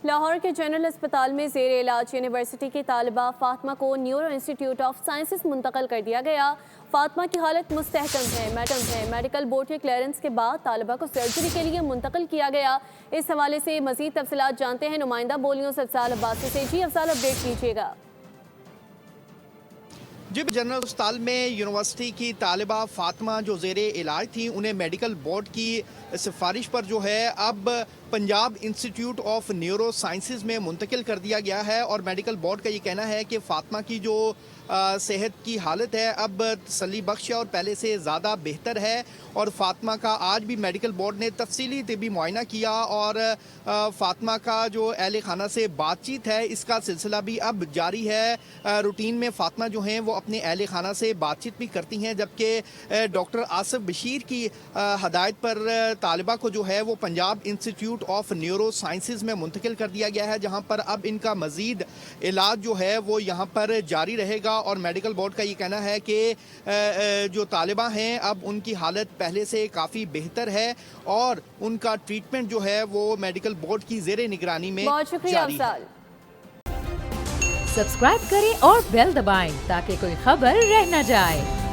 لاہور کے جنرل اسپتال میں زیر علاج یونیورسٹی کی طالبہ فاطمہ کو نیورو انسٹیٹیوٹ آف سائنسز منتقل کر دیا گیا۔ فاطمہ کی حالت مستحکم ہے۔ میڈیکل بورڈ کے کلیئرنس کے بعد طالبہ کو سرجری کے لیے منتقل کیا گیا۔ اس حوالے سے مزید تفصیلات جانتے ہیں نمائندہ بولیوں سے افضال عباسی سے۔ جی افضال، اپڈیٹ کیجیے گا۔ جی، جنرل اسپتال میں یونیورسٹی کی طالبہ فاطمہ جو زیر علاج تھیں، انہیں میڈیکل بورڈ کی سفارش پر جو ہے اب Punjab institute of neuro sciences میں منتقل کر دیا گیا ہے، اور میڈیکل بورڈ کا یہ کہنا ہے کہ فاطمہ کی جو صحت کی حالت ہے اب تسلی بخش ہے اور پہلے سے زیادہ بہتر ہے، اور فاطمہ کا آج بھی میڈیکل بورڈ نے تفصیلی طبی معائنہ کیا، اور فاطمہ کا جو اہل خانہ سے بات چیت ہے اس کا سلسلہ بھی اب جاری ہے۔ روٹین میں فاطمہ جو ہیں وہ اپنے اہل خانہ سے بات چیت بھی کرتی ہیں، جبکہ ڈاکٹر آصف بشیر کی ہدایت پر طالبہ کو جو ہے وہ Punjab institute of neuro sciences میں منتقل کر دیا گیا ہے، جہاں پر اب ان کا مزید علاج جو ہے وہ یہاں پر جاری رہے گا، اور میڈیکل بورڈ کا یہ کہنا ہے کہ جو طالبہ ہیں اب ان کی حالت پہلے سے کافی بہتر ہے، اور ان کا ٹریٹمنٹ جو ہے وہ میڈیکل بورڈ کی زیر نگرانی میں بہت شکریہ جاری ہے۔ افضال۔ سبسکرائب کریں اور بیل دبائیں تاکہ کوئی خبر رہ نہ جائے۔